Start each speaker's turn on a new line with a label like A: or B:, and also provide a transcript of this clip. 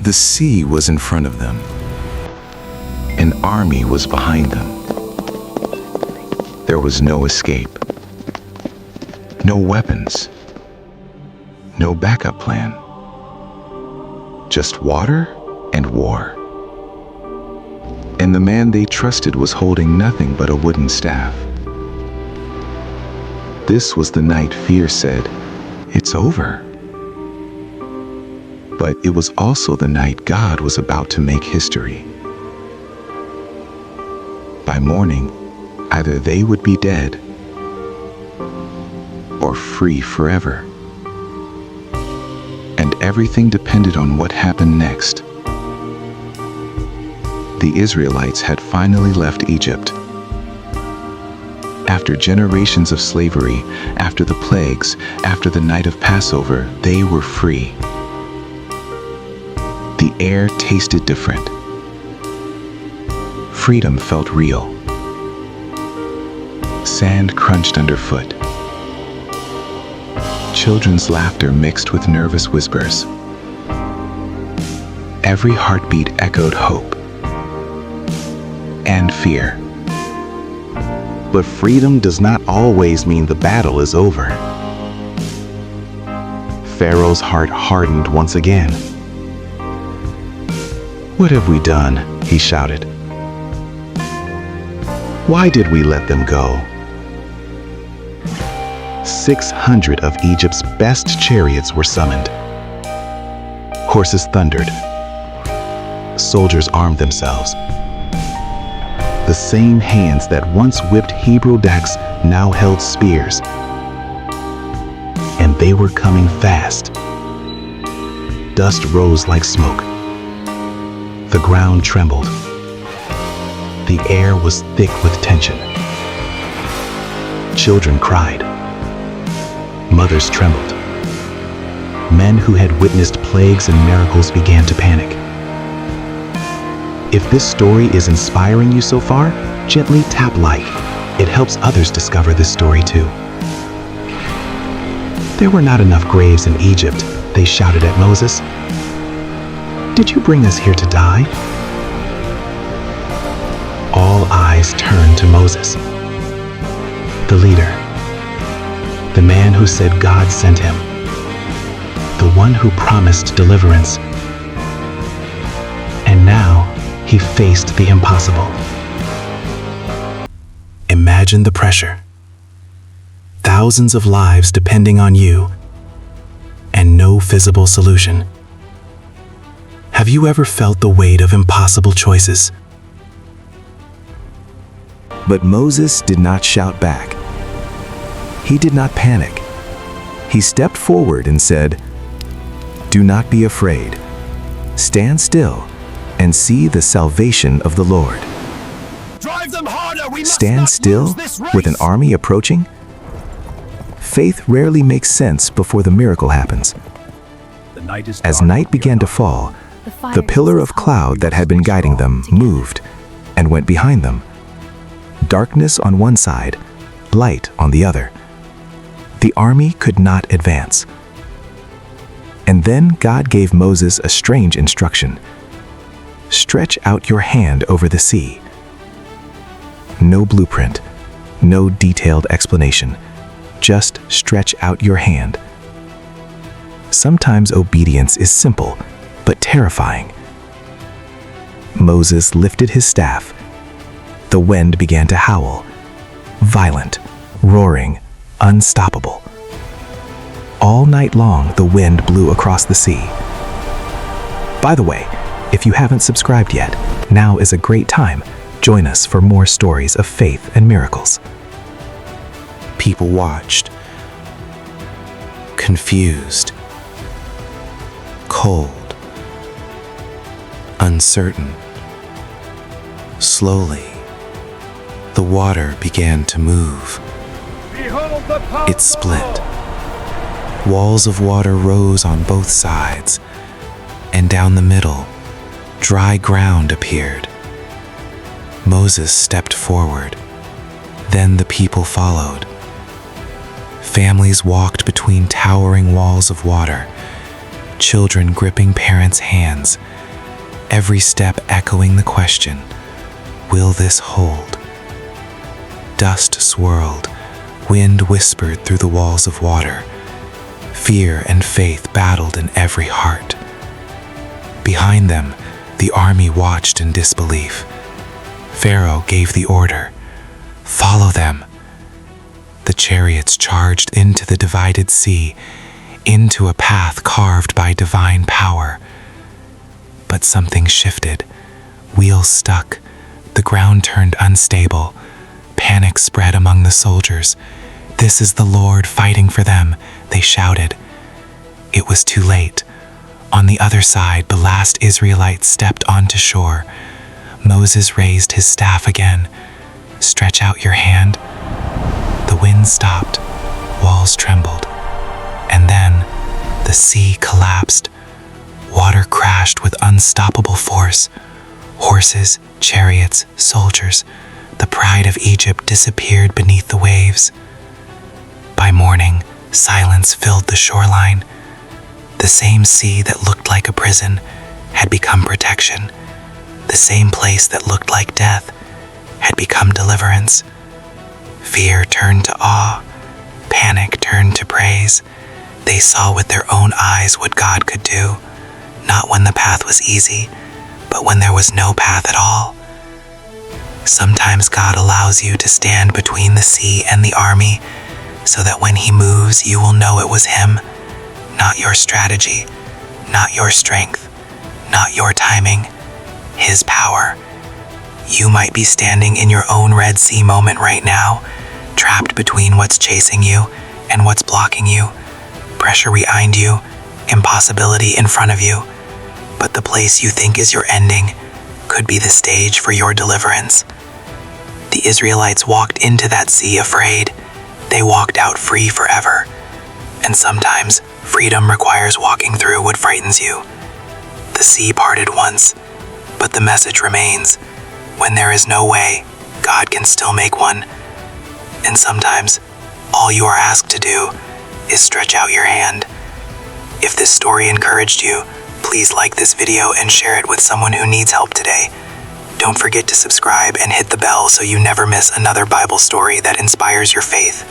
A: The sea was in front of them. An army was behind them. There was no escape. No weapons. No backup plan. Just water and war. And the man they trusted was holding nothing but a wooden staff. This was the night fear said, "It's over." But it was also the night God was about to make history. By morning, either they would be dead or free forever. And everything depended on what happened next. The Israelites had finally left Egypt. After generations of slavery, after the plagues, after the night of Passover, they were free. The air tasted different. Freedom felt real. Sand crunched underfoot. Children's laughter mixed with nervous whispers. Every heartbeat echoed hope and fear.
B: But freedom does not always mean the battle is over. Pharaoh's heart hardened once again. "What have we done?" he shouted. "Why did we let them go?" 600 of Egypt's best chariots were summoned. Horses thundered. Soldiers armed themselves. The same hands that once whipped Hebrew decks now held spears. And they were coming fast. Dust rose like smoke. The ground trembled. The air was thick with tension. Children cried. Mothers trembled. Men who had witnessed plagues and miracles began to panic. If this story is inspiring you so far, gently tap like. It helps others discover this story too. "There were not enough graves in Egypt," they shouted at Moses. "Did you bring us here to die?" All eyes turned to Moses, the leader, the man who said God sent him, the one who promised deliverance. And now he faced the impossible. Imagine the pressure. Thousands of lives depending on you, and no visible solution. Have you ever felt the weight of impossible choices?
A: But Moses did not shout back. He did not panic. He stepped forward and said, "Do not be afraid. Stand still and see the salvation of the Lord."
C: Drive them harder. We must
A: Stand
C: not
A: still
C: lose this race.
A: with an army approaching? Faith rarely makes sense before the miracle happens. As night began to fall, the pillar of cloud that had been guiding them moved and went behind them. Darkness on one side, light on the other. The army could not advance. And then God gave Moses a strange instruction. Stretch out your hand over the sea. No blueprint, no detailed explanation. Just stretch out your hand. Sometimes obedience is simple, but terrifying. Moses lifted his staff. The wind began to howl. Violent, roaring, unstoppable. All night long, the wind blew across the sea. By the way, if you haven't subscribed yet, now is a great time. Join us for more stories of faith and miracles. People watched, confused, cold, uncertain. Slowly, the water began to move. It split. Walls of water rose on both sides, and down the middle, dry ground appeared. Moses stepped forward. Then the people followed. Families walked between towering walls of water, children gripping parents' hands, every step echoing the question, will this hold? Dust swirled, wind whispered through the walls of water. Fear and faith battled in every heart. Behind them, the army watched in disbelief. Pharaoh gave the order, "Follow them." The chariots charged into the divided sea, into a path carved by divine power. But something shifted. Wheels stuck. The ground turned unstable. Panic spread among the soldiers. "This is the Lord fighting for them," they shouted. It was too late. On the other side, the last Israelite stepped onto shore. Moses raised his staff again. "Stretch out your hand." The wind stopped. Walls trembled. And then the sea collapsed. Water crashed with unstoppable force. Horses, chariots, soldiers, the pride of Egypt disappeared beneath the waves. By morning, silence filled the shoreline. The same sea that looked like a prison had become protection. The same place that looked like death had become deliverance. Fear turned to awe. Panic turned to praise. They saw with their own eyes what God could do, not when the path was easy, but when there was no path at all. Sometimes God allows you to stand between the sea and the army, so that when He moves, you will know it was Him, not your strategy, not your strength, not your timing, His power. You might be standing in your own Red Sea moment right now, trapped between what's chasing you and what's blocking you, pressure behind you, impossibility in front of you. But the place you think is your ending could be the stage for your deliverance. The Israelites walked into that sea afraid. They walked out free forever. And sometimes freedom requires walking through what frightens you. The sea parted once, but the message remains. When there is no way, God can still make one. And sometimes all you are asked to do is stretch out your hand. If this story encouraged you, please like this video and share it with someone who needs help today. Don't forget to subscribe and hit the bell so you never miss another Bible story that inspires your faith.